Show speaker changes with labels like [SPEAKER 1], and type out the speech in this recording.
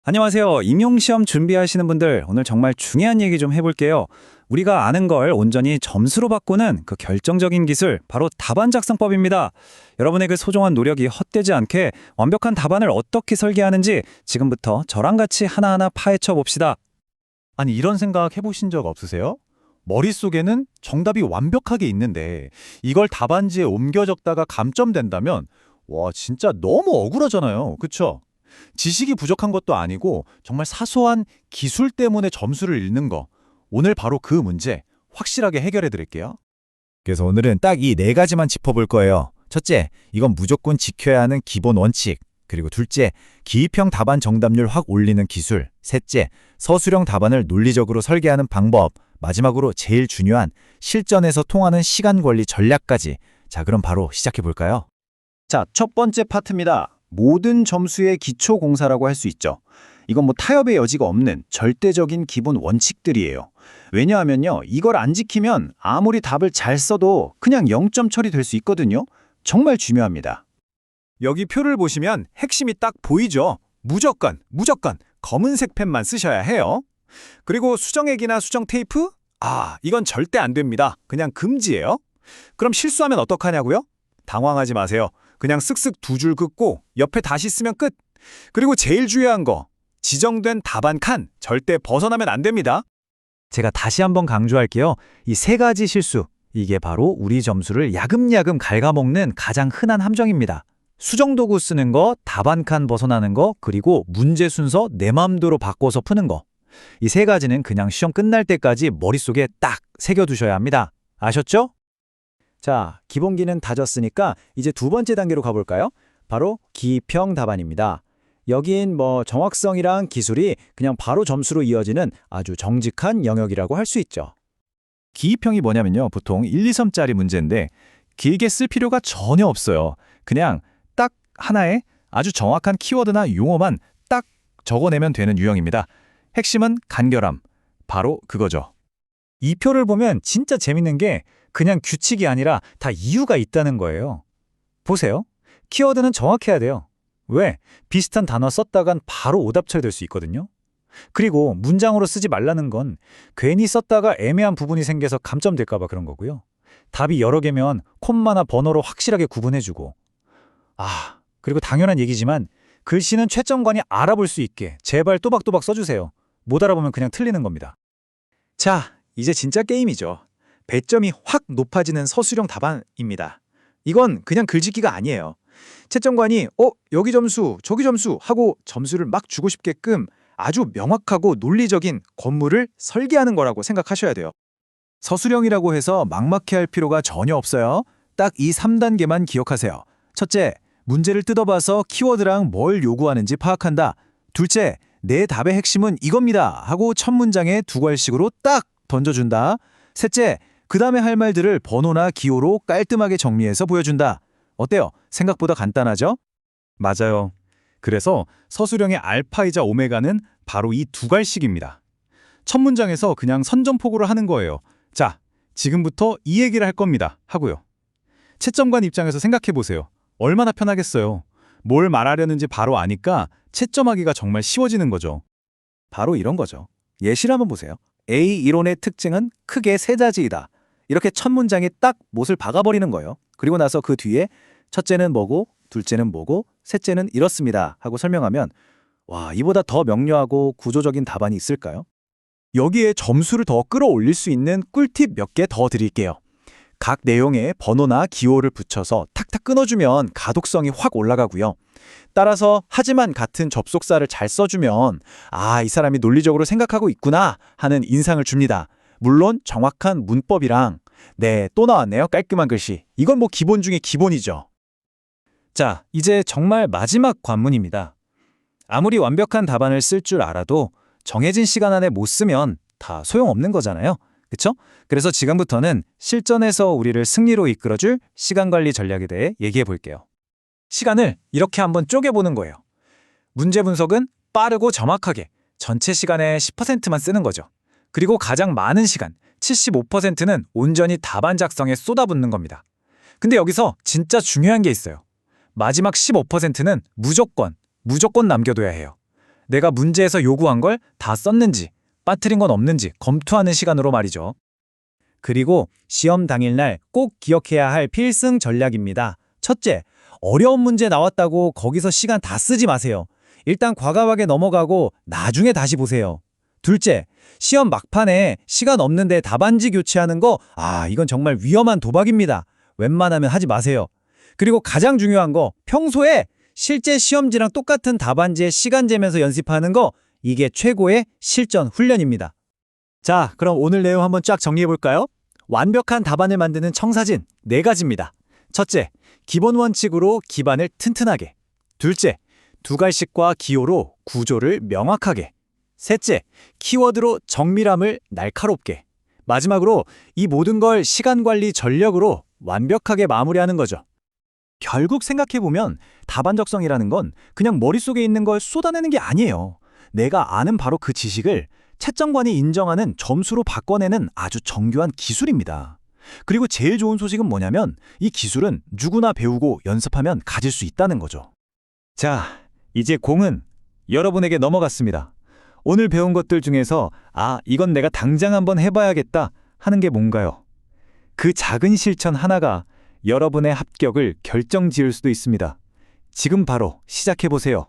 [SPEAKER 1] 안녕하세요. 임용시험 준비하시는 분들, 오늘 정말 중요한 얘기 좀 해볼게요. 우리가 아는 걸 온전히 점수로 바꾸는 그 결정적인 기술, 바로 답안 작성법입니다. 여러분의 그 소중한 노력이 헛되지 않게 완벽한 답안을 어떻게 설계하는지 지금부터 저랑 같이 하나하나 파헤쳐 봅시다.
[SPEAKER 2] 아니, 이런 생각 해보신 적 없으세요? 머릿속에는 정답이 완벽하게 있는데 이걸 답안지에 옮겨 적다가 감점된다면 와, 진짜 너무 억울하잖아요. 그쵸? 지식이 부족한 것도 아니고 정말 사소한 기술 때문에 점수를 잃는 거. 오늘 바로 그 문제 확실하게 해결해 드릴게요.
[SPEAKER 3] 그래서 오늘은 딱 이 네 가지만 짚어볼 거예요. 첫째, 이건 무조건 지켜야 하는 기본 원칙. 그리고 둘째, 기입형 답안 정답률 확 올리는 기술. 셋째, 서술형 답안을 논리적으로 설계하는 방법. 마지막으로 제일 중요한 실전에서 통하는 시간 관리 전략까지. 자, 그럼 바로 시작해 볼까요?
[SPEAKER 1] 자, 첫 번째 파트입니다. 모든 점수의 기초 공사라고 할 수 있죠. 이건 뭐 타협의 여지가 없는 절대적인 기본 원칙들이에요. 왜냐하면요, 이걸 안 지키면 아무리 답을 잘 써도 그냥 0점 처리될 수 있거든요. 정말 중요합니다.
[SPEAKER 2] 여기 표를 보시면 핵심이 딱 보이죠? 무조건 검은색 펜만 쓰셔야 해요. 그리고 수정액이나 수정 테이프? 이건 절대 안 됩니다. 그냥 금지예요. 그럼 실수하면 어떡하냐고요? 당황하지 마세요. 그냥 쓱쓱 두 줄 긋고 옆에 다시 쓰면 끝. 그리고 제일 중요한 거, 지정된 답안 칸 절대 벗어나면 안 됩니다.
[SPEAKER 1] 제가 다시 한번 강조할게요. 이 세 가지 실수, 이게 바로 우리 점수를 야금야금 갉아먹는 가장 흔한 함정입니다. 수정도구 쓰는 거, 답안 칸 벗어나는 거, 그리고 문제 순서 내 맘대로 바꿔서 푸는 거. 이 세 가지는 그냥 시험 끝날 때까지 머릿속에 딱 새겨두셔야 합니다. 아셨죠? 자, 기본기는 다졌으니까 이제 두 번째 단계로 가볼까요? 바로 기입형 답안입니다. 여긴 뭐 정확성이랑 기술이 그냥 바로 점수로 이어지는 아주 정직한 영역이라고 할 수 있죠.
[SPEAKER 3] 기입형이 뭐냐면요. 보통 1, 2점짜리 문제인데 길게 쓸 필요가 전혀 없어요. 그냥 딱 하나의 아주 정확한 키워드나 용어만 딱 적어내면 되는 유형입니다. 핵심은 간결함. 바로 그거죠.
[SPEAKER 1] 이 표를 보면 진짜 재밌는 게 그냥 규칙이 아니라 다 이유가 있다는 거예요. 보세요. 키워드는 정확해야 돼요. 왜? 비슷한 단어 썼다간 바로 오답철 될 수 있거든요. 그리고 문장으로 쓰지 말라는 건 괜히 썼다가 애매한 부분이 생겨서 감점될까 봐 그런 거고요. 답이 여러 개면 콤마나 번호로 확실하게 구분해주고. 그리고 당연한 얘기지만 글씨는 채점관이 알아볼 수 있게 제발 또박또박 써주세요. 못 알아보면 그냥 틀리는 겁니다. 자, 이제 진짜 게임이죠. 배점이 확 높아지는 서술형 답안입니다. 이건 그냥 글짓기가 아니에요. 채점관이 여기 점수, 저기 점수 하고 점수를 막 주고 싶게끔 아주 명확하고 논리적인 권무를 설계하는 거라고 생각하셔야 돼요.
[SPEAKER 3] 서술형이라고 해서 막막해 할 필요가 전혀 없어요. 딱 이 3단계만 기억하세요. 첫째, 문제를 뜯어봐서 키워드랑 뭘 요구하는지 파악한다. 둘째, 내 답의 핵심은 이겁니다 하고 첫 문장에 두 글씩으로 딱 던져준다. 셋째, 그 다음에 할 말들을 번호나 기호로 깔끔하게 정리해서 보여준다. 어때요? 생각보다 간단하죠?
[SPEAKER 2] 맞아요. 그래서 서술형의 알파이자 오메가는 바로 이 두 갈씩입니다. 첫 문장에서 그냥 선점포고를 하는 거예요. 자, 지금부터 이 얘기를 할 겁니다 하고요. 채점관 입장에서 생각해 보세요. 얼마나 편하겠어요. 뭘 말하려는지 바로 아니까 채점하기가 정말 쉬워지는 거죠.
[SPEAKER 1] 바로 이런 거죠. 예시를 한번 보세요. A 이론의 특징은 크게 세 가지이다. 이렇게 첫 문장에 딱 못을 박아버리는 거예요. 그리고 나서 그 뒤에 첫째는 뭐고, 둘째는 뭐고, 셋째는 이렇습니다 하고 설명하면 와, 이보다 더 명료하고 구조적인 답안이 있을까요? 여기에 점수를 더 끌어올릴 수 있는 꿀팁 몇 개 더 드릴게요. 각 내용에 번호나 기호를 붙여서 탁탁 끊어주면 가독성이 확 올라가고요. 따라서 하지만 같은 접속사를 잘 써주면 이 사람이 논리적으로 생각하고 있구나 하는 인상을 줍니다. 물론 정확한 문법이랑 또 나왔네요. 깔끔한 글씨. 이건 뭐 기본 중에 기본이죠. 자, 이제 정말 마지막 관문입니다. 아무리 완벽한 답안을 쓸 줄 알아도 정해진 시간 안에 못 쓰면 다 소용없는 거잖아요. 그쵸? 그래서 지금부터는 실전에서 우리를 승리로 이끌어줄 시간관리 전략에 대해 얘기해 볼게요. 시간을 이렇게 한번 쪼개보는 거예요. 문제 분석은 빠르고 정확하게 전체 시간의 10%만 쓰는 거죠. 그리고 가장 많은 시간, 75%는 온전히 답안 작성에 쏟아붓는 겁니다. 근데 여기서 진짜 중요한 게 있어요. 마지막 15%는 무조건 남겨둬야 해요.
[SPEAKER 3] 내가 문제에서 요구한 걸 다 썼는지, 빠뜨린 건 없는지 검토하는 시간으로 말이죠.
[SPEAKER 2] 그리고 시험 당일날 꼭 기억해야 할 필승 전략입니다. 첫째, 어려운 문제 나왔다고 거기서 시간 다 쓰지 마세요. 일단 과감하게 넘어가고 나중에 다시 보세요. 둘째, 시험 막판에 시간 없는데 답안지 교체하는 거, 이건 정말 위험한 도박입니다. 웬만하면 하지 마세요. 그리고 가장 중요한 거, 평소에 실제 시험지랑 똑같은 답안지에 시간 재면서 연습하는 거, 이게 최고의 실전 훈련입니다. 자, 그럼 오늘 내용 한번 쫙 정리해볼까요? 완벽한 답안을 만드는 청사진 4가지입니다. 첫째, 기본 원칙으로 기반을 튼튼하게. 둘째, 두갈식과 기호로 구조를 명확하게. 셋째, 키워드로 정밀함을 날카롭게. 마지막으로 이 모든 걸 시간 관리 전력으로 완벽하게 마무리하는 거죠. 결국 생각해보면 답안 적성이라는 건 그냥 머릿속에 있는 걸 쏟아내는 게 아니에요. 내가 아는 바로 그 지식을 채점관이 인정하는 점수로 바꿔내는 아주 정교한 기술입니다. 그리고 제일 좋은 소식은 뭐냐면 이 기술은 누구나 배우고 연습하면 가질 수 있다는 거죠. 자, 이제 공은 여러분에게 넘어갔습니다. 오늘 배운 것들 중에서 이건 내가 당장 한번 해봐야겠다 하는 게 뭔가요? 그 작은 실천 하나가 여러분의 합격을 결정지을 수도 있습니다. 지금 바로 시작해보세요.